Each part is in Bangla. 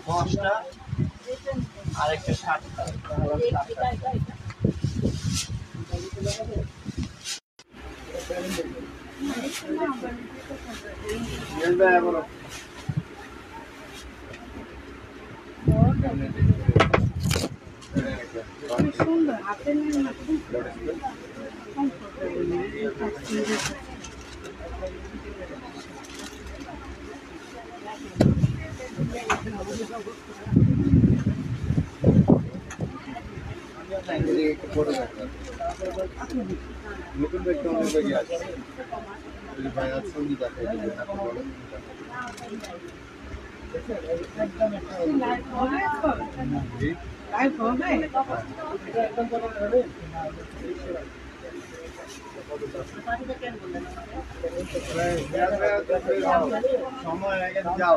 10টা আরেকটা 7টা সুন্দর হাতে নিয়ে নতুন একটা অনেক জায়গায় আছে ভাই আর সঙ্গীত আছে সময় আগে যাও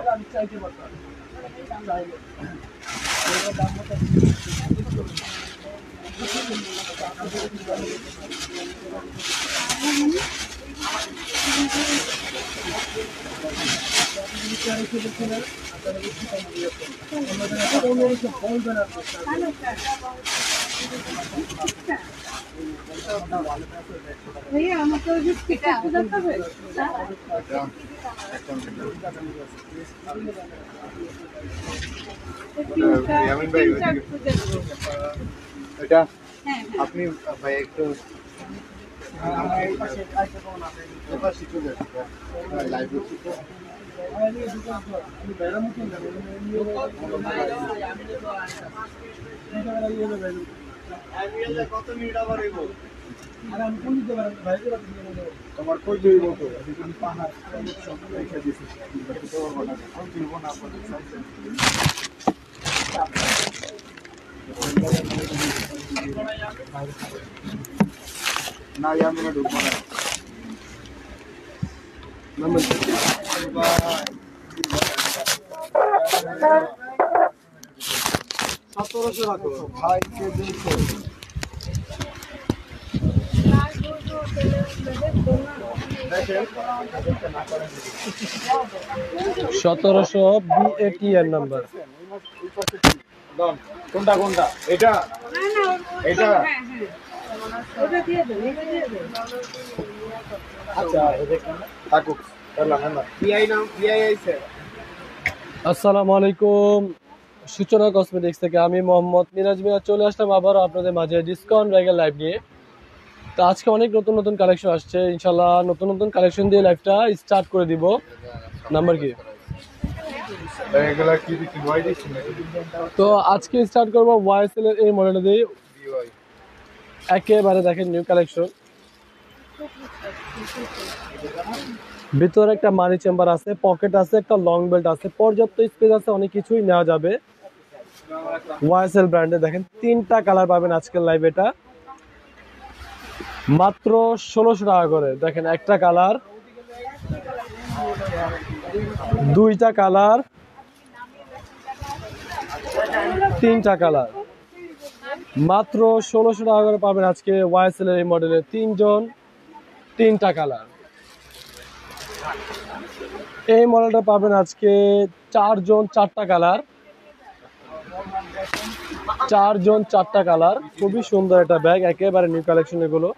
भैया हमको बिस्किट হবে এটা আপনি ভাই একটু লাইভ কত মিনিট আবার হইব তোমার কই জইব তো পাহাড় সব রেখে দিছি না আমি না ঢুকবো না নম্বর 1700 রাখো ভাই কে দিছো 1700 BATN নাম্বার কোনটা কোনটা এটা না না এটা হ্যাঁ ওটা দিয়ে দেন এটা দিয়ে দেন আচ্ছা দেখুন থাকুক করলাম না পিআই নাম পিআই আইছে আসসালামু আলাইকুম সূচনা কসমেটিক্স থেকে আমি মোহাম্মদ মিরাজ মিয়া চলে আসলাম আবারও আপনাদের মাঝে ডিসকাউন্ট রেগেল লাইভ নিয়ে। তো আজকে অনেক নতুন নতুন কালেকশন আসছে, ইনশাল্লাহ নতুন নতুন কালেকশন দিয়ে লাইভটা স্টার্ট করে দিব। নাম্বার কি এগুলা কি কি ওয়াই দিছেন তো আজকে স্টার্ট করব ওয়াইএসএল এর এই মডেলটা দিয়ে। একেবারে দেখেন নিউ কালেকশন, ভিতরে একটা মানি চেম্বার আছে, পকেট আছে, একটা লং বেল্ট আছে, পর্যাপ্ত স্পেস আছে, অনেক কিছুই নেওয়া যাবে। ওয়াইএসএল ব্র্যান্ডে দেখেন 3টা কালার পাবেন আজকের লাইভ, এটা মাত্র 1600 টাকা করে। দেখেন একটা কালার, 2টা কালার, 3টা কালার, মাত্র 1600 টাকা করে পাবেন আজকে ওয়াইএসএল এর এই মডেলের 3জন 3টা কালার। এই মডেলটা পাবেন আজকে 4জন 4টা কালার, 4জন 4টা কালার। খুবই সুন্দর একটা ব্যাগ, একেবারে নিউ কালেকশন এগুলো।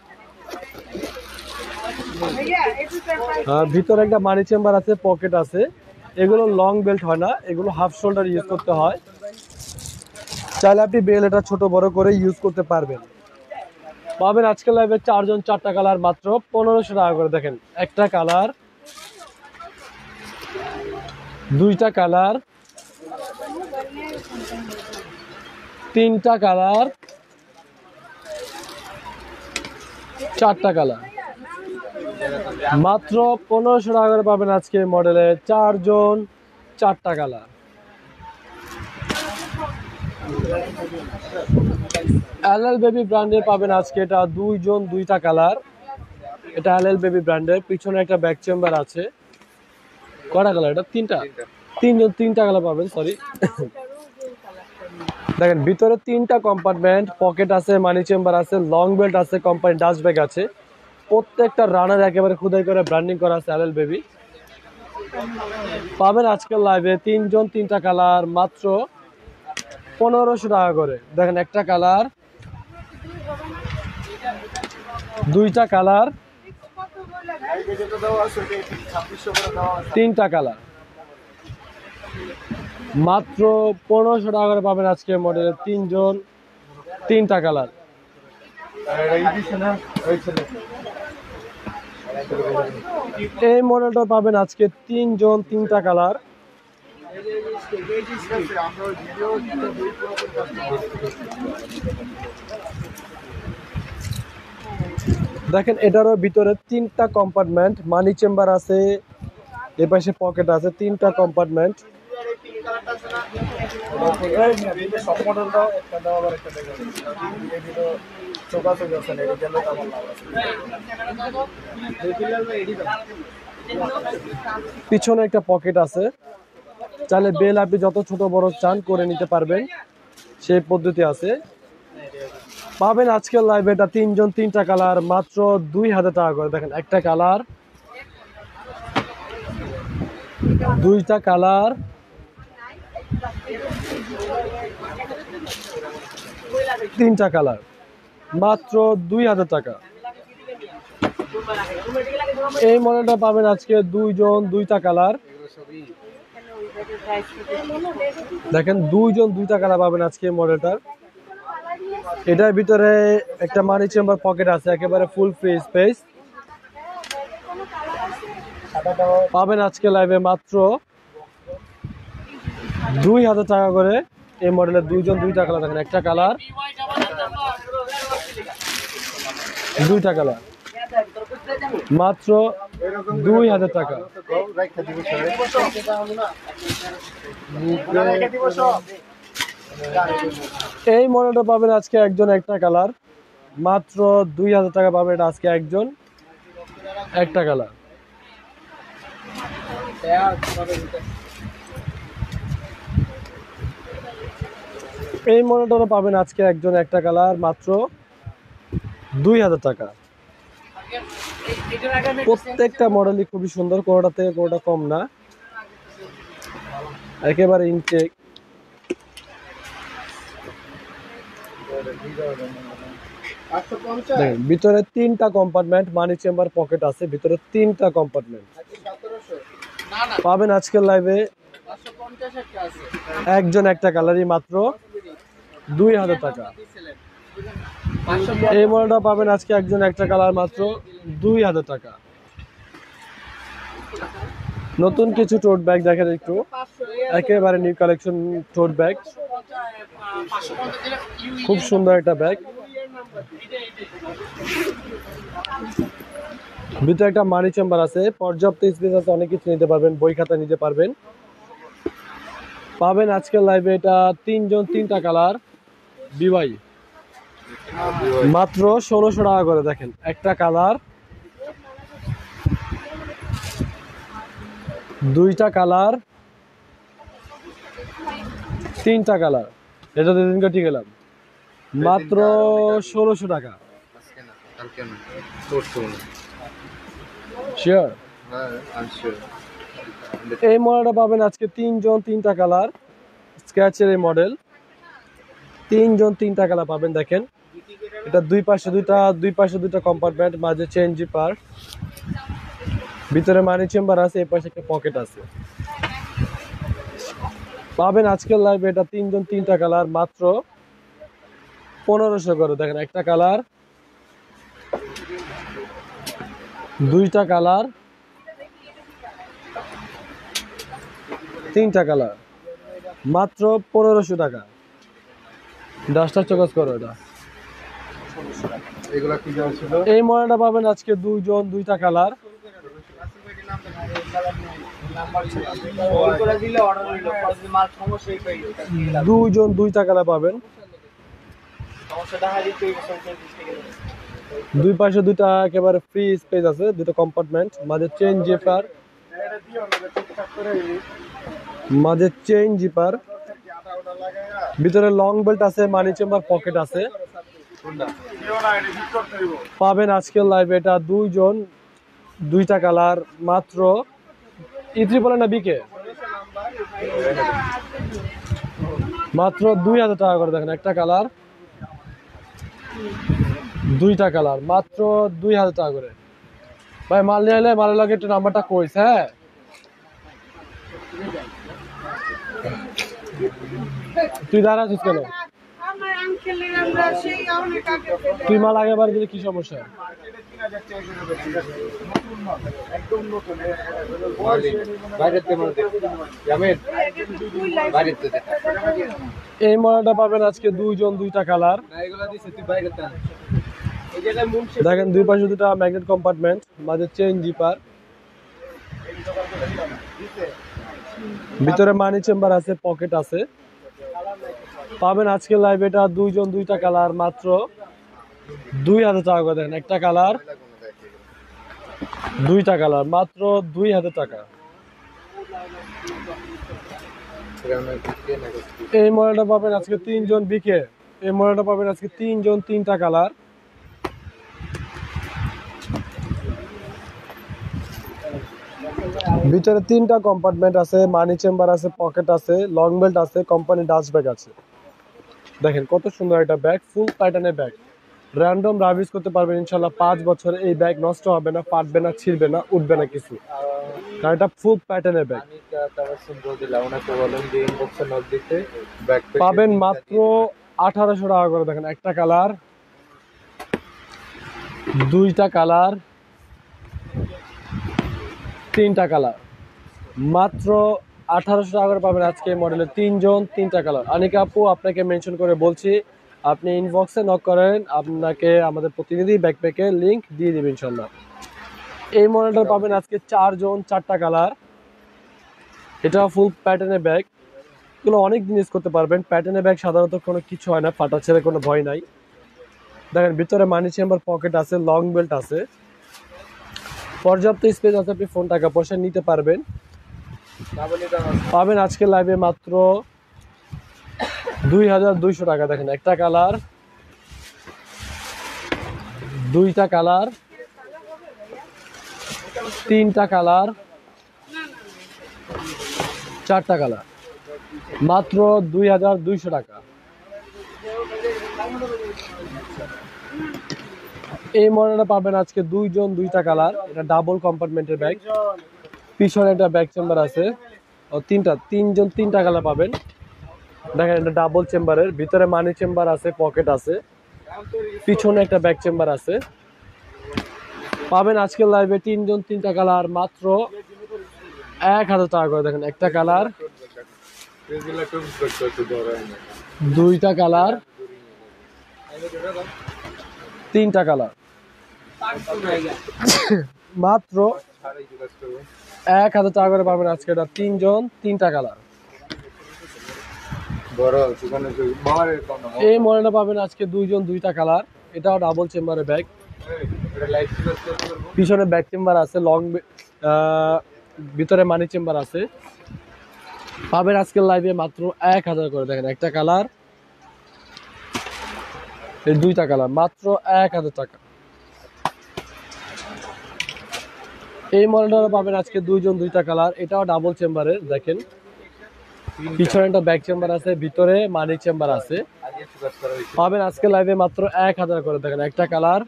ভিতরে একটা মানি চেম্বার আছে, পকেট আছে। এগুলো লং বেল্ট হয় না, এগুলো হাফ শোল্ডার ইউজ করতে হয়। চাইলে আপনি বেল এটা ছোট বড় করে ইউজ করতে পারবেন। পাবেন আজকের লাইভে 4জন 4টা কালার মাত্র 1500 টাকা করে। দেখেন একটা কালার, 2টা কালার, 3টা কালার, 4টা কালার, মাত্র 1500 টাকা করে পাবেন আজকে মডেলে 4জন 4টা কালার। এলএল বেবি ব্র্যান্ডের পাবেন আজকে এটা 2জন 2টা কালার। এটা এলএল বেবি ব্র্যান্ডের, পিছনে একটা ব্যাক চেম্বার আছে। কয়টা কালার এটা? 3জন 3টা কালার পাবেন, সরি। দেখেন ভিতরে 3টা কম্পার্টমেন্ট, পকেট আছে, মানি চেম্বার আছে, লং বেল্ট আছে, কোম্পানি ডাস্ট ব্যাগ আছে। প্রত্যেকটা রানার একেবারে খুদাই করে ব্র্যান্ডিং করা আছে এলএল বেবি। পাবেন আজকের লাইভে 3 জন 3টা কালার মাত্র 1500 টাকা করে। দেখেন একটা কালার, দুইটা কালার, তিনটা কালার, মাত্র 1500 টাকা করে পাবেন আজকে মডেলের 3 জন 3টা কালার। এই মডেলটা পাবেন আজকে 3 জন 3টা কালার। দেখেন এটারও ভিতরে 3টা কম্পার্টমেন্ট, মানি চেম্বার আছে, এ পাশে পকেট আছে, 3টা কম্পার্টমেন্ট। পিছনে একটা পকেট আছে, চাইলে বেল আপনি যত ছোট বড় চান করে নিতে পারবেন, সেই পদ্ধতি আছে। পাবেন আজকের লাইভে এটা 3 জন 3টা কালার মাত্র 2000 টাকা করে। দেখেন একটা কালার, দুইটা কালার, তিনটা কালার, মাত্র 2000 টাকা। এই মডেলটা পাবেন আজকে 2 জন 2টা কালার। দেখেন 2 জন 2টা কালার পাবেন আজকে এই মডেলটার। এটার ভিতরে একটা মানি চেম্বার পকেট আছে, একেবারে ফুল ফ্রি স্পেস। পাবেন আজকে লাইভে মাত্র 2000 টাকা করে এই মডেলের 2 জন 2টা কালার। দেখেন একটা কালার, দুইটা কালার, মাত্র 2000 টাকা। এই মডেলটা পাবেন আজকে একজন একটা কালার মাত্র 2000 টাকা পাবেন এটা আজকে একজন একটা কালার। এই মডেলটা পাবেন আজকে একজন একটা কালার মাত্র 2000 টাকা। প্রত্যেকটা মডেলই খুবই সুন্দর, কোনোটা থেকে কোনোটা কম না, একেবারে ইনটেক। ভিতরে 3টা কম্পার্টমেন্ট, মানি চেম্বার পকেট আছে, ভিতরে 3টা কম্পার্টমেন্ট। পাবেন আজকের লাইভে একজন একটা কালারই মাত্র 2000 টাকা। এই মডেলটা পাবেন আজকে একজন একটা কালার মাত্র 2000 টাকা। নতুন কিছু টোট ব্যাগ দেখেন একটু, একেবারে নিউ কালেকশন টোট ব্যাগ, খুব সুন্দর একটা ব্যাগ। ভিতরে একটা মানি চেম্বার আছে, পর্যাপ্ত স্পেস আছে, অনেক কিছু নিতে পারবেন, বই খাতা নিতে পারবেন। পাবেন আজকের লাইভে এটা 3 জন 3টা কালার বিওয়াই মাত্র 1600 টাকা করে। দেখেন একটা কালার, দুইটা কালার, তিনটা কালার, এটা দুদিনকে ঠিক গেলাম মাত্র 1600 টাকা। শিওর? এই মডেলটা পাবেন আজকে 3 জন 3টা কালার, স্ক্র্যাচের এই মডেল, 3 জন 3টা কালার পাবেন। দেখেন এটা দুই পাশে দুইটা কম্পার্টমেন্ট, মাঝে চেইন জিপার, ভিতরে মানি চেম্বার আছে, এই পাশে একটা পকেট আছে। পাবেন আজকের লাইভে এটা 3 জন 3টা কালার মাত্র 1500 করে। দেখেন একটা কালার, দুইটা কালার, তিনটা কালার, মাত্র 1500 টাকা। ডাস্টার চকস করো এটা। এই মডেলটা পাবেন আজকে 2 জন 2টা কালার। 2 জন 2টা কালার পাবেন। দুই পাশে দুইটা একেবারে ফ্রি স্পেস আছে, দুটো কম্পার্টমেন্ট, মাঝে চেইন জিপার, ভিতরে লং বেল্ট আছে, মানি চেম্বার পকেট আছে। পাবেন আজকের লাইভে এটা 2 জন 2টা কালার মাত্র E3 বলে না বিকে, মাত্র 2000 টাকা করে। দেখেন একটা কালার, দুইটা কালার, মাত্র 2000 টাকা করে। ভাই মাল নিয়ে এলে মালের লাগে একটু নাম্বারটা কইস। হ্যাঁ তুই দাঁড়া আছিস কেন? আমার আঙ্কেলের আমরা সেই অনেক আগে থেকে তুই মাল আগে বার দিলে কি সমস্যা? একদম নতুন এই মডেলটা পাবেন আজকে দুইজন, দুইটা কালার। দেখেন দুই পাশে দুটা ম্যাগনেট কম্পার্টমেন্ট, মাঝে চেইন জিপার, ভিতরে মানি চেম্বার আছে, পকেট আছে। পাবেন আজকে লাইভ এটা দুইজন, দুইটা কালার, মাত্র 2000 টাকা করে। দেখেন একটা কালার, দুইটা কালার, মাত্র 2000 টাকা। এই মডেলটা পাবেন আজকে তিনজন বিকে। এই মডেলটা পাবেন আজকে তিনজন, তিনটা কালার। ভিতরে তিনটা কম্পার্টমেন্ট আছে, মানি চেম্বার আছে, পকেট আছে, লং বেল্ট আছে, কোম্পানি ডাস্ট ব্যাগ আছে। দেখেন কত সুন্দর একটা ব্যাগ, ফুল প্যাটার্নের ব্যাগ। র্যান্ডম রাভিস করতে পারবেন ইনশাল্লাহ। 5 বছরে এই ব্যাগ নষ্ট হবে না, ফাটবে না, ছিঁড়বে না, উঠবে না কিছু, কারণ এটা ফুল প্যাটার্নের ব্যাগ। পাবেন মাত্র 1800 টাকা করে। দেখেন একটা কালার, দুইটা কালার, তিনটা কালার, মাত্র 1800 টাকা করে পাবেন আজকে মডেলের তিনজন, তিনটা কালার। আনিকা আপু আপনাকে মেনশন করে বলছি, আপনি ইনবক্সে নক করেন, আপনাকে আমাদের প্রতিনিধি ব্যাকপ্যাকে লিংক দিয়ে দিবেন ইনশাল্লাহ। এই মডেলটা পাবেন আজকে চারজন, চারটা কালার। এটা ফুল প্যাটার্নের ব্যাগ, এগুলো অনেক দিন ইউজ করতে পারবেন। প্যাটার্নের ব্যাগ সাধারণত কোনো কিছু হয় না, ফাটা ছেড়ে কোনো ভয় নাই। দেখেন ভিতরে মানি চেম্বার, পকেট আছে, লং বেল্ট আছে, পর্যাপ্ত স্পেস আছে, আপনি ফোন টাকা পয়সা নিতে পারবেন। পাবেন আজকে লাইভে মাত্র 2200 টাকা। দেখেন একটা কালার, দুইটা কালার, তিনটা কালার, চারটা কালার, মাত্র 2200 টাকা। এই মডেলটা পাবেন আজকে দুইজন, দুইটা কালার। এটা ডাবল কম্পার্টমেন্টের ব্যাগ, পিছনে একটা ব্যাক চেম্বার আছে, ও তিনজন, তিনটা কালার পাবেন। দেখেন এটা ডাবল চেম্বারের, ভিতরে মানি চেম্বার আছে, পকেট আছে, পিছনে একটা ব্যাক চেম্বার আছে। পাবেন আজকের লাইভে তিনজন, তিনটা কালার, মাত্র 1000 টাকা করে। দেখেন একটা কালার, দুইটা কালার, তিনটা কালার, মাত্র 1000 টাকা করে পাবেন আজকে এটা তিনজন, তিনটা কালার। এই মডেলটা পাবেন আজকে দুইজন, দুইটা কালার। এটাও ডাবল চেম্বারের ব্যাগ, পিছনে ব্যাক চেম্বার আছে, ভিতরে মানি চেম্বার আছে। পাবেন আজকের লাইভে মাত্র 1000 করে। দেখেন একটা কালার, এই দুইটা কালার, মাত্র 1000 টাকা। এই মডেলটা পাবেন আজকে দুইজন, দুইটা কালার। এটাও ডাবল চেম্বারের। দেখেন পিছনে একটা ব্যাক চেম্বার আছে, ভিতরে মানি চেম্বার আছে। পাবেন আজকে লাইভে মাত্র 1000 করে। দেখেন একটা কালার,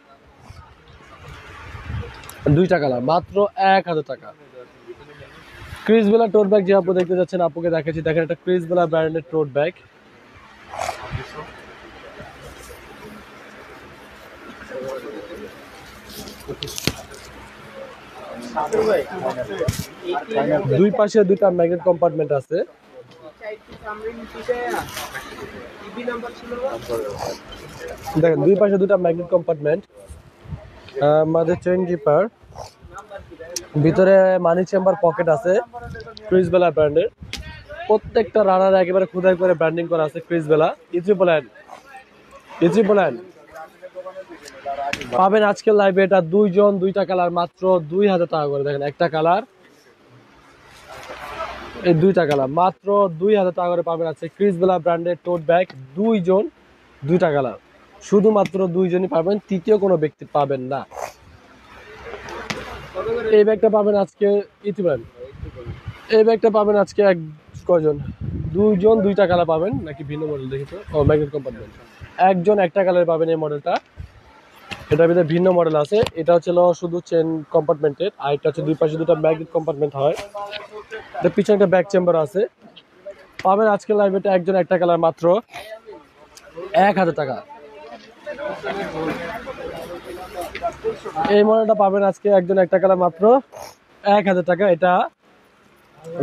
দুইটা কালার, মাত্র 1000 টাকা। ক্রিসবেলা টোট ব্যাগ যে আপু দেখতে যাচ্ছেন, আপুকে দেখাচ্ছি। দেখেন একটা ক্রিসবেলা ব্র্যান্ডের টোট ব্যাগ, দুই পাশে দুইটা ম্যাগনেট কম্পার্টমেন্ট আছে। দেখেন দুই পাশে দুটা ম্যাগনেট কম্পার্টমেন্ট, মাঝে চেইন জিপার, ভিতরে মানি চেম্বার, পকেট আছে, ক্রিসবেলা ব্র্যান্ডের। প্রত্যেকটা রানার একেবারে খোদাই করে ব্র্যান্ডিং করা আছে ক্রিসবেলা। ইজি পাবেন আজকের লাইভে এটা দুইজন, দুইটা কালার, মাত্র 2000 টাকা করে। দেখেন একটা কালার, এই দুইটা কালার, মাত্র 2000 টাকা করে পাবেন আছে ক্রিসবেলা ব্র্যান্ডের টোট ব্যাগ। দুইজন, দুইটা কালার, শুধুমাত্র দুইজনই পাবেন, তৃতীয় কোনো ব্যক্তি পাবেন না। এই ব্যাগটা পাবেন আজকে এই ব্যাগটা পাবেন আজকে কয়জন, দুইজন দুইটা কালার পাবেন নাকি ভিন্ন মডেল দেখি তো। ও ম্যাগনেট কম্পার্টমেন্ট, একজন একটা কালার পাবেন এই মডেলটা। এটার ভিতরে ভিন্ন মডেল আছে, এটা হচ্ছে শুধু চেন কম্পার্টমেন্টের, আর এটা হচ্ছে দুই পাশে দুটো ম্যাগনেট কম্পার্টমেন্ট হয়। এর পিছনে একটা ব্যাক চেম্বার আছে। পাবেন আজকে লাইভ এটা একজন একটা কালার মাত্র 1000 টাকা। এই মডেলটা পাবেন আজকে একজন একটা কালার মাত্র 1000 টাকা। এটা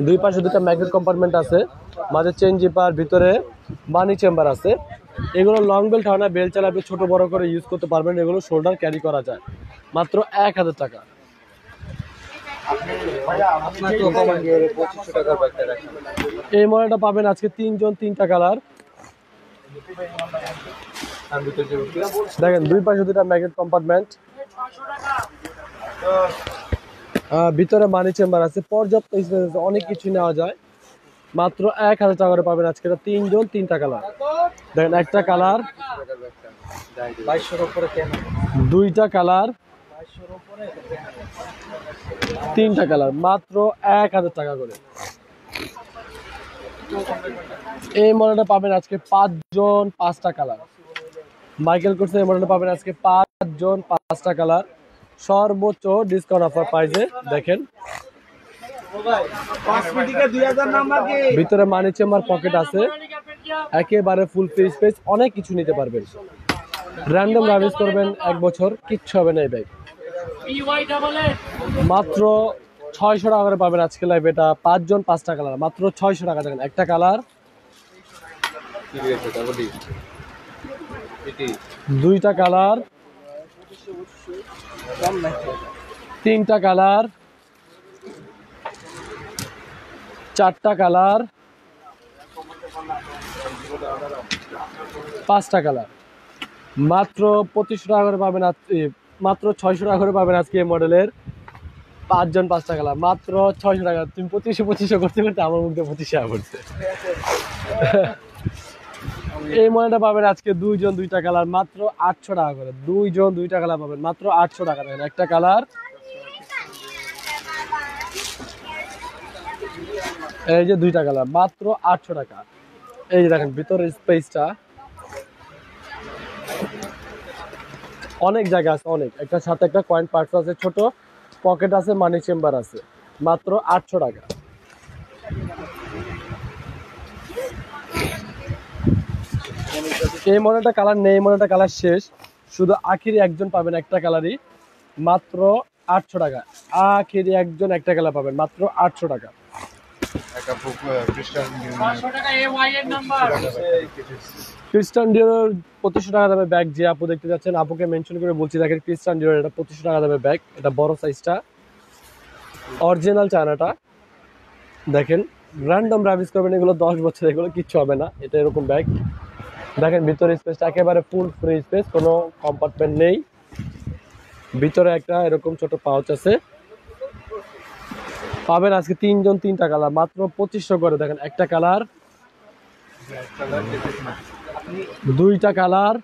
দুই পাশে দুটো ম্যাগনেট কম্পার্টমেন্ট আছে, মাঝে চেন জিপার, ভিতরে মানি চেম্বার আছে। এগুলো লং বেল্ট হয় না, বেল্ট চালা আপনি ছোট বড় করে ইউজ করতে পারবেন। এগুলো শোল্ডার ক্যারি করা যায়, মাত্র 1000 টাকা। এই মডেলটা পাবেন আজকে তিনজন তিনটা কালার। দেখেন দুই পাশে দুটা ম্যাগনেট কম্পার্টমেন্ট, ভিতরে মানি চেম্বার আছে, পর্যাপ্ত স্পেস আছে, অনেক কিছু নেওয়া যায়। মাত্র 1000 টাকা করে পাবেন আজকে। তিনজন তিনটা কালার। দেখেন একটা কালার, দুইটা কালার, তিনটা কালার, মাত্র 1000 টাকা করে। এই মডেলটা পাবেন আজকে 5 জন 5টা কালার। মাইকেল কোর্সে এই মডেলটা পাবেন আজকে 5 জন 5টা কালার, সর্বোচ্চ ডিসকাউন্ট অফার প্রাইসে। দেখেন ভিতরে মানি চেম্বার, পকেট আছে, একেবারে ফুল ফ্রি স্পেস, অনেক কিছু নিতে পারবেন। র্যান্ডম রাইজ করবেন 1 বছর, কিচ্ছু হবে না। এই ব্যাগ মাত্র 600 টাকা করে পাবেন আজকে লাইভ এটা 5 জন 5টা কালার, মাত্র 600 টাকা। দেখেন একটা কালার, দুইটা কালার, তিনটা কালার, চারটা কালার, 5টা কালার, মাত্র 2500 টাকা করে পাবেন। মাত্র 600 টাকা করে পাবেন আজকে এই মডেলের 5 জন 5টা কালার, মাত্র 600 টাকা। তুমি 2500 করতে করতে আমার মুখে 25 পড়ছে। এই মডেলটা পাবেন আজকে দুইজন দুইটা কালার, মাত্র 800 টাকা করে। দুইজন দুইটা কালার পাবেন মাত্র 800 টাকা। দেখেন একটা কালার, এই যে দুইটা কালার, মাত্র 800 টাকা। এই যে দেখেন ভিতরের স্পেসটা, অনেক জায়গা আছে, অনেক। একটা সাথে একটা কয়েন পার্টস আছে, ছোট পকেট আছে, মানি চেম্বার আছে, মাত্র 800 টাকা। এই মডেলটা কালার নেই, এই মডেলটা কালার শেষ, শুধু আখিরি একজন পাবেন একটা কালারই, মাত্র 800 টাকা। আখিরি একজন একটা কালার পাবেন মাত্র 800 টাকা। ক্রিস্টান ডিওর 2500 টাকা দামে ব্যাগ। যে আপু দেখতে যাচ্ছেন, আপুকে মেনশন করে বলছি, দেখেন ক্রিস্টান ডিওর এটা 2500 টাকা দামে ব্যাগ। এটা বড় সাইজটা, অরিজিনাল চায়নাটা। দেখেন র্যান্ডম রাবিস করবেন, এগুলো 10 বছর, এগুলো কিচ্ছু হবে না। এটা এরকম ব্যাগ। দেখেন ভিতরে স্পেসটা একেবারে ফুল ফ্রি স্পেস, কোনো কম্পার্টমেন্ট নেই। ভিতরে একটা এরকম ছোট পাউচ আছে। পাবেন আজকে তিনজন তিনটা কালার, মাত্র 2500 করে। দেখেন একটা কালার, দুইটা কালার,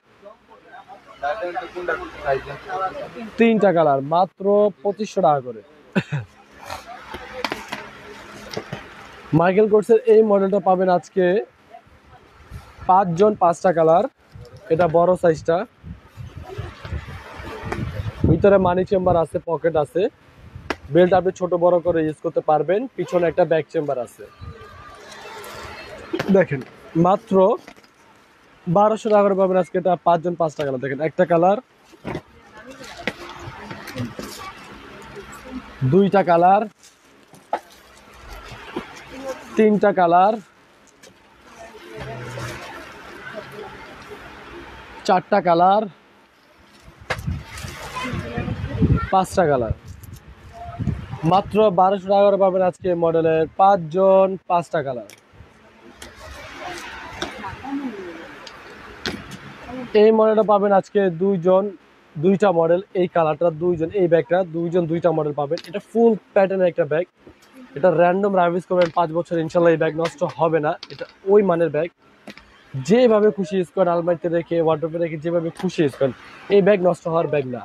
তিনটা কালার, মাত্র 2500 টাকা করে। মাইকেল কোর্সের এই মডেলটা পাবেন আজকে 5 জন 5টা কালার। এটা বড় সাইজটা, ভিতরে মানি চেম্বার আছে, পকেট আছে, বেল্ট আপনি ছোট বড় করে ইউজ করতে পারবেন। পিছনে একটা ব্যাক চেম্বার আছে। দেখেন মাত্র 1200 টাকা করে পাবেন আজকে এটা 5 জন 5টা কালার। দেখেন একটা কালার, দুইটা কালার, তিনটা কালার, চারটা কালার, 5টা কালার, মাত্র 1200 টাকা করে পাবেন আজকে মডেলের 5 জন 5টা কালার। এই মডেলটা পাবেন আজকে দুইজন দুইটা মডেল। এই কালারটা দুইজন, এই ব্যাগটা দুইজন দুইটা মডেল পাবেন। এটা ফুল প্যাটার্নের একটা ব্যাগ। এটা র্যান্ডম রাইভিস করবেন 5 বছর, ইনশাল্লাহ এই ব্যাগ নষ্ট হবে না। এটা ওই মানের ব্যাগ, যেভাবে খুশি ইউজ করেন, আলমারিতে রেখে, ওয়ার্ডরোবে রেখে, যেভাবে খুশি ইউজ করেন, এই ব্যাগ নষ্ট হওয়ার ব্যাগ না।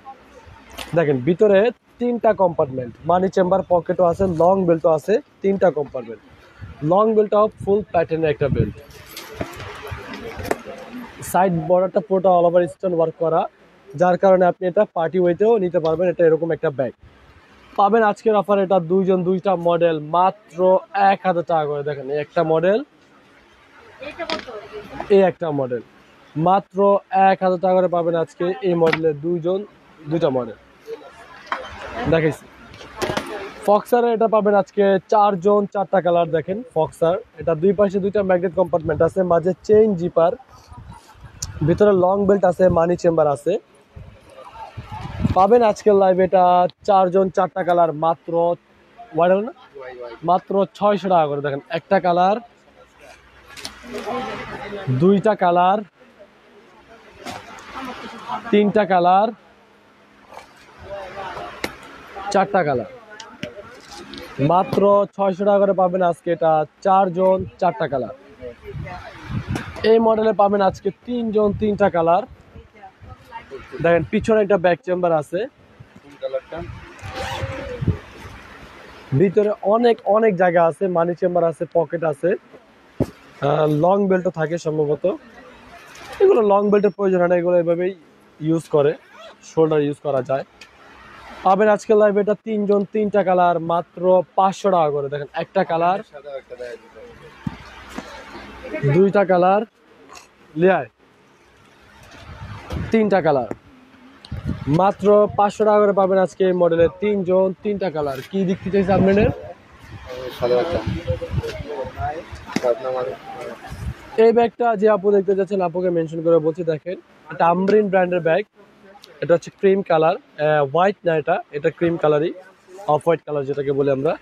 দেখেন ভিতরে তিনটা কম্পার্টমেন্ট, মানি চেম্বার, পকেটও আছে, লং বেল্টও আছে, তিনটা কম্পার্টমেন্ট। লং বেল্টটাও ফুল প্যাটার্নের একটা বেল্ট। সাইড বর্ডারটা পুরোটা অল ওভার স্টোন ওয়ার্ক করা, যার কারণে আপনি এটা পার্টি ওয়েতেও নিতে পারবেন। এটা এরকম একটা ব্যাগ পাবেন আজকের অফার। এটা দুইটা মডেল মাত্র 1000 টাকা করে। দেখেন এই একটা মডেল, এই একটা মডেল মাত্র 1000 টাকা করে পাবেন আজকে। এই মডেলের দুইটা মডেল দেখেছি। ফক্সার এটা পাবেন আজকে 4টা কালার। দেখেন ফক্সার, এটা দুই পাশে দুইটা ম্যাগনেট কম্পার্টমেন্ট আছে, মাঝে চেইন জিপার, ভিতরে লং বেল্ট আছে, মানি চেম্বার আছে। পাবেন আজকের লাইভে এটা 4টা কালার মাত্র মাত্র 600 টাকা করে। দেখেন একটা কালার, দুইটা কালার, তিনটা কালার, 4টা কালার মাত্র 600 টাকা করে পাবেন আজকে। এটা 4টা কালার। এই মডেলে পাবেন আজকে 3টা কালার। দেখেন পিছনে একটা ব্যাক চেম্বার আছে, ভিতরে অনেক জায়গা আছে, মানি চেম্বার আছে, পকেট আছে, লং বেল্টও থাকে সম্ভবত। এগুলো লং বেল্টের প্রয়োজন হয় না, এগুলো এভাবেই ইউজ করে, শোল্ডার ইউজ করা যায়। পাবেন আজকে লাইভে এটা 3টা কালার মাত্র 500 টাকা করে। দেখেন একটা কালার, দুইটা কালার, তিনটা কালার মাত্র 500 টাকা করে পাবেন আজকে। এই মডেলের 3টা কালার। কি দেখতে চাইছে আপনাদের? এই ব্যাগটা যে আপু দেখতে যাচ্ছেন, আপুকে মেনশন করে বলছি। দেখেন এটা আমরিন ব্র্যান্ডের ব্যাগ। এটা হচ্ছে ক্রিম কালার, হোয়াইট না, এটা ক্রিম কালারই, অফ হোয়াইট কালার যেটাকে বলি আমরা।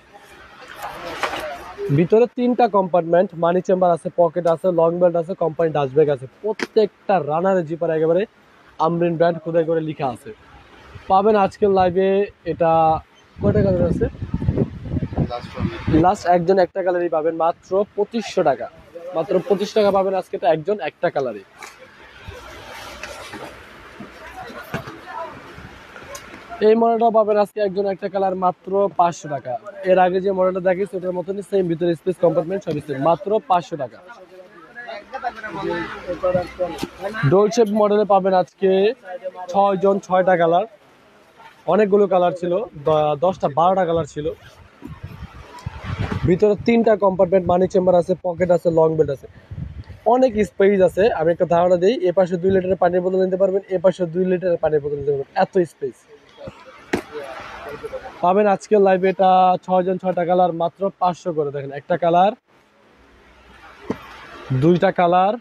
ভিতরে 3টা কম্পার্টমেন্ট, মানি চেম্বার আছে, পকেট আছে, লং বেল্ট আছে, কোম্পানি ডাস্ট ব্যাগ আছে। প্রত্যেকটা রানারের জিপার একেবারে আমরিন ব্র্যান্ড খোদাই করে লেখা আছে। পাবেন আজকের লাইভে এটা কয়টা কালার আছে? লাস্ট একজন একটা কালারই পাবেন মাত্র 2500 টাকা। মাত্র 25 টাকা পাবেন আজকে এটা একজন একটা কালারই। এই মডেলটা পাবেন আজকে একজন একটা কালার মাত্র 500 টাকা। এর আগে যে মডেলটা দেখিয়েছি ওটার মতনই সেম, ভিতরে স্পেস কম্পার্টমেন্ট সবই সেম, মাত্র 500 টাকা। ডোল শেপ মডেলে পাবেন আজকে 6টা কালার। অনেকগুলো কালার ছিল, 12টা কালার ছিল। ভিতরে 3টা কম্পার্টমেন্ট, মানি চেম্বার আছে, পকেট আছে, লং বেল্ট আছে, অনেক স্পেস আছে। আমি একটা ধারণা দিই, এ পাশে 2 লিটারের পানির বোতল নিতে পারবেন, এ পাশে 2 লিটারের পানির বোতল নিতে পারবেন, এত স্পেস পাবেন আজকে লাইভে। এটা 6টা কালার মাত্র 500 করে। দেখেন একটা কালার, দুইটা কালার,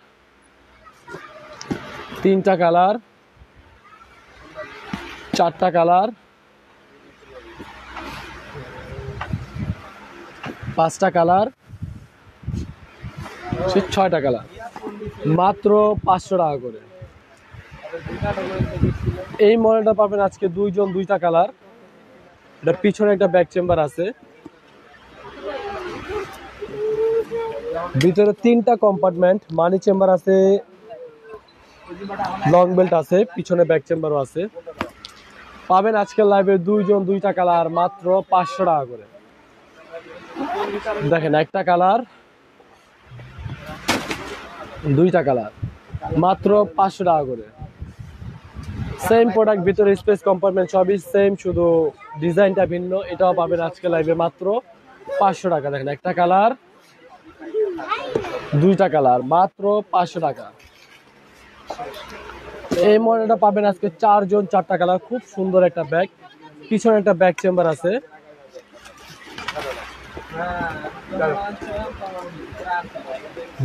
তিনটা কালার, 4টা কালার, 5টা কালার, 6টা কালার মাত্র 500 টাকা করে। এই মডেলটা পাবেন আজকে 2টা কালার। এটা পিছনে একটা ব্যাক চেম্বার আছে, ভিতরে 3টা কম্পার্টমেন্ট, মানি চেম্বার আছে, লং বেল্ট আছে, পিছনে ব্যাক চেম্বারও আছে। পাবেন আজকের লাইভে 2টা কালার মাত্র 500 টাকা করে। দেখেন একটা কালার, দুইটা কালার মাত্র 500 টাকা করে। সেম প্রোডাক্ট, ভিতরে স্পেস কম্পার্টমেন্ট সবই সেম, শুধু ডিজাইনটা ভিন্ন। এটাও পাবেন আজকে লাইভে মাত্র 500 টাকা। দেখেন একটা কালার, দুইটা কালার মাত্র 500 টাকা। এই মডেলটা পাবেন আজকে 4টা কালার। খুব সুন্দর একটা ব্যাগ, পিছনে একটা ব্যাক চেম্বার আছে,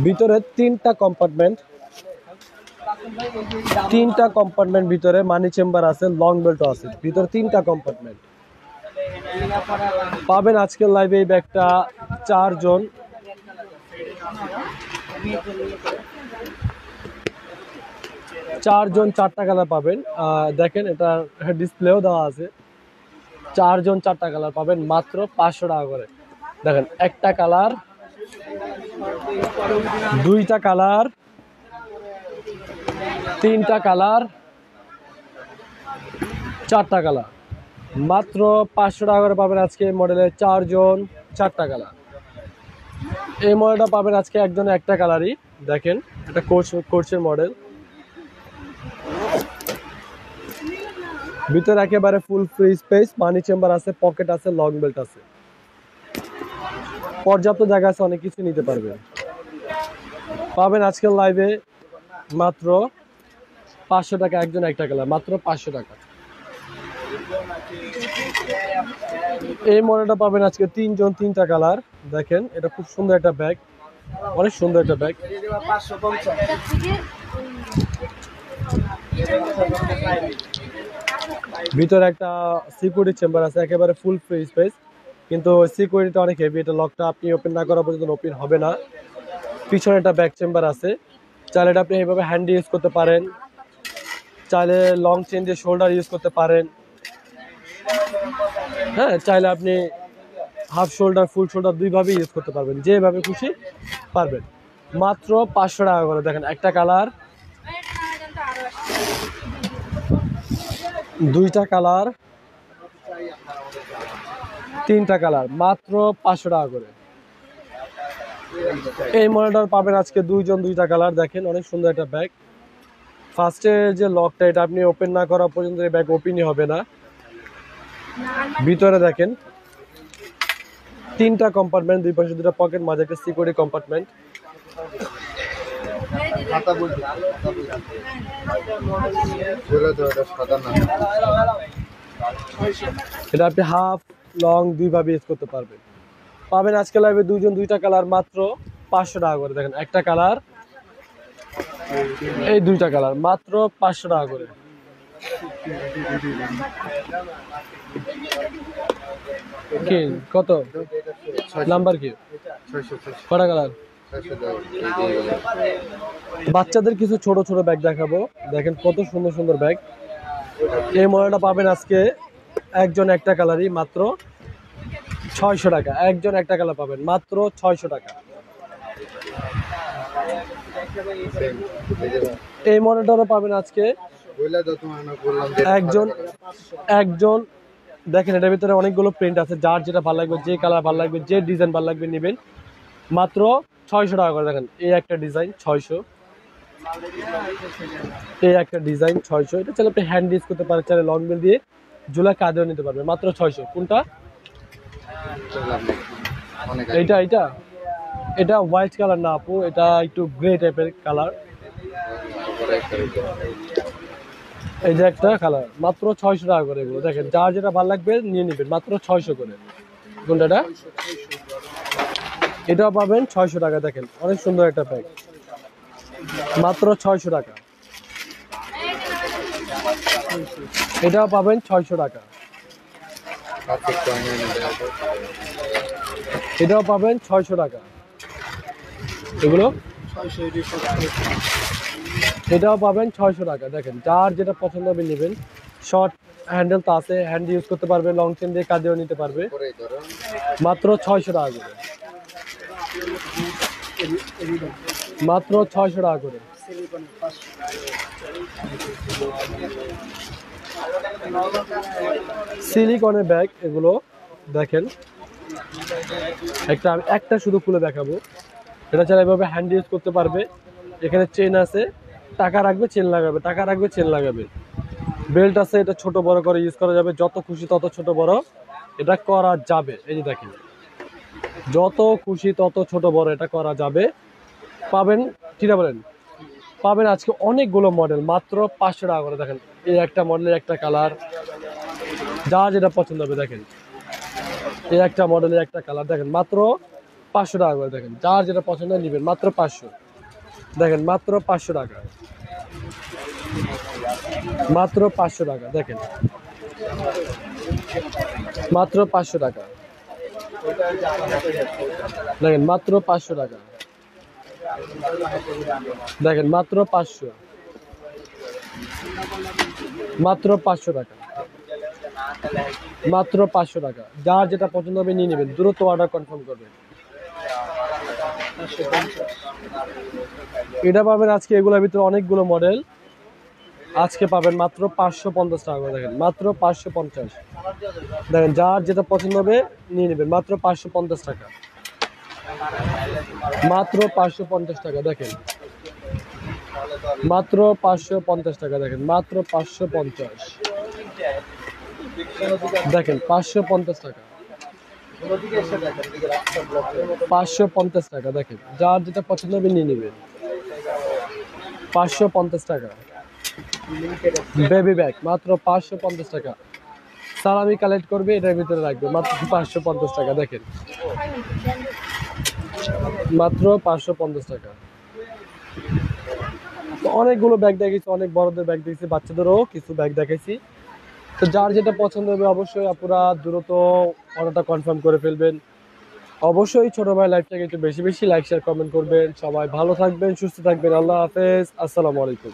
ভিতরে 3টা কম্পার্টমেন্ট, ভিতরে মানি চেম্বার আছে, লং বেল্টও আছে, ভিতরে 3টা কম্পার্টমেন্ট। পাবেন আজকের লাইভে এই ব্যাগটা 4জন। চারজন 4টা কালার পাবেন। দেখেন এটা ডিসপ্লেও দেওয়া আছে। 4জন 4টা কালার পাবেন মাত্র 500 টাকা করে। দেখেন একটা কালার, দুইটা কালার, 3টা কালার, 4টা কালার মাত্র 500 টাকা করে পাবেন আজকে মডেলের 4 জন 4টা কালার। এই মডেলটা পাবেন আজকে একজনে একটা কালারই। দেখেন এটা কোর্সের মডেল, ভিতরে একেবারে ফুল ফ্রি স্পেস, মানি চেম্বার আছে, পকেট আছে, লং বেল্ট আছে, পর্যাপ্ত জায়গা আছে, অনেক কিছু নিতে পারবেন। পাবেন আজকের লাইভে মাত্র 500 টাকা, একজন একটা কালার, মাত্র 500 টাকা। এই মডেলটা পাবেন আজকে 3 জন 3টা কালার। দেখেন এটা খুব সুন্দর একটা ব্যাগ, অনেক সুন্দর একটা ব্যাগ। 550। ভিতরে একটা সিকিউরিটি চেম্বার আছে, একেবারে ফুল ফ্রি স্পেস, কিন্তু সিকিউরিটি অনেক হেভি। এটা লকটা আপনি ওপেন না করা পর্যন্ত ওপেন হবে না। পিছনে একটা ব্যাক চেম্বার আছে, চাইলে এটা আপনি এইভাবে হ্যান্ড ইউজ করতে পারেন, চাইলে লং চেন দিয়ে শোল্ডার ইউজ করতে পারেন। হ্যাঁ, চাইলে আপনি হাফ শোল্ডার ফুল শোল্ডার দুইভাবে ইউজ করতে পারবেন, যেভাবে খুশি পারবেন। মাত্র 500 টাকা করে। দেখেন একটা কালার, 2টা কালার, 3টা কালার, মাত্র 500 টাকা করে। এই মডেলটা পাবেন আজকে 2 জন 2টা কালার। দেখেন অনেক সুন্দর একটা ব্যাগ। ফার্স্টে যে লকটা, এটা আপনি ওপেন না করা পর্যন্ত এই ব্যাগ ওপেনই হবে না। ভিতরে দেখেন 3টা কম্পার্টমেন্ট, 2 পাশে 2টা পকেট, মাঝে একটা সিকিউরিটি কম্পার্টমেন্ট। এটা আপনি হাফ লং দুইভাবে ইউজ করতে পারবেন। পাবেন আজকে লাইভে 2 জন 2টা কালার, মাত্র 500 টাকা করে। দেখেন একটা কালার, এই 2টা কালার, মাত্র 500 টাকা করে। কি কত নাম্বার, কি কটা কালার? বাচ্চাদের কিছু ছোট ছোট ব্যাগ দেখাবো। দেখেন কত সুন্দর সুন্দর ব্যাগ। এই মডেলটা পাবেন আজকে একজন একটা কালারই, মাত্র 600 টাকা। একজন একটা কালার পাবেন মাত্র 600 টাকা। এই মডেলটারও পাবেন আজকে একজন। দেখেন এটার ভিতরে অনেকগুলো প্রিন্ট আছে, যার যেটা ভালো লাগবে, যে কালার ভালো লাগবে, যে ডিজাইন ভালো লাগবে নেবেন, মাত্র 600 টাকা করে। দেখেন এই একটা ডিজাইন 600, এই একটা ডিজাইন 600। এটা চাইলে আপনি হ্যান্ড ইউজ করতে পারেন, চাইলে লং বেল দিয়ে ঝুলা কাঁধেও নিতে পারবেন, মাত্র 600। কোনটা? এইটা এইটা এটা হোয়াইট কালার না আপু, এটা একটু গ্রে টাইপের কালার। এই যে একটা কালার, মাত্র 600 টাকা করে। এগুলো দেখেন যার যেটা ভালো লাগবে নিয়ে নেবেন, মাত্র 600 করে। কোনটা? এটাও পাবেন 600 টাকা। দেখেন অনেক সুন্দর একটা ব্যাগ, মাত্র 600 টাকা। এটাও পাবেন 600 টাকা। এটাও পাবেন 600 টাকা। এগুলো এটাও পাবেন 600 টাকা। দেখেন যার যেটা পছন্দ হবে নেবেন। শর্ট হ্যান্ডেল তো আছে, হ্যান্ড ইউজ করতে পারবে, লং চেন দিয়ে কাঁধেও নিতে পারবে, মাত্র 600 টাকা করে। মাত্র 600 টাকা করে। সিলিকনের ব্যাগ এগুলো। দেখেন একটা শুধু খুলে দেখাবো। এটা চাইলে এভাবে হ্যান্ড ইউজ করতে পারবে। এখানে চেন আছে, টাকা রাখবে চেন লাগাবে, টাকা রাখবে চেন লাগাবে। বেল্ট আছে, এটা ছোট বড় করে ইউজ করা যাবে, যত খুশি তত ছোট বড় এটা করা যাবে। এই যে দেখেন যত খুশি তত ছোট বড় এটা করা যাবে। পাবেন কিনা বলেন? পাবেন আজকে অনেকগুলো মডেল, মাত্র 500 টাকা করে। দেখেন এই একটা মডেলের একটা কালার, যার যেটা পছন্দ হবে। দেখেন এই একটা মডেলের একটা কালার, দেখেন মাত্র 500 টাকা করে। দেখেন যার যেটা পছন্দ নেবেন, মাত্র 500। দেখেন মাত্র 500 টাকা, মাত্র 500 টাকা। দেখেন মাত্র 500 টাকা। দেখেন মাত্র 500 টাকা। দেখেন মাত্র 500, মাত্র 500 টাকা, মাত্র 500 টাকা। যার যেটা পছন্দ হবে নিয়ে নেবেন, দ্রুত অর্ডার কনফার্ম করবেন। এটা পাবেন আজকে এগুলোর ভিতরে অনেকগুলো মডেল, আজকে পাবেন মাত্র 550 টাকা করে। দেখেন মাত্র 550। দেখেন যার যেটা পছন্দ হবে নিয়ে নেবেন, মাত্র 550 টাকা, মাত্র 550 টাকা। দেখেন মাত্র 550 টাকা, দেখেন মাত্র 550। দেখেন 550 টাকা, 550 টাকা। দেখেন যার যেটা পছন্দ হবে নিয়ে নেবেন, 550 টাকা। বেবি ব্যাগ মাত্র 550 টাকা। সালামি কালেক্ট করবে, এটার ভিতরে রাখবে, মাত্র 550 টাকা। দেখেন মাত্র 550 টাকা। তো অনেকগুলো ব্যাগ দেখেছি, অনেক বড়দের ব্যাগ দেখেছি, বাচ্চাদেরও কিছু ব্যাগ দেখেছি। তো যার যেটা পছন্দ হবে অবশ্যই আপনারা দ্রুত অর্ডারটা কনফার্ম করে ফেলবেন। অবশ্যই ছোট ভাই লাইভটাকে একটু বেশি বেশি লাইক শেয়ার কমেন্ট করবেন। সবাই ভালো থাকবেন, সুস্থ থাকবেন। আল্লাহ হাফেজ, আসসালামু আলাইকুম।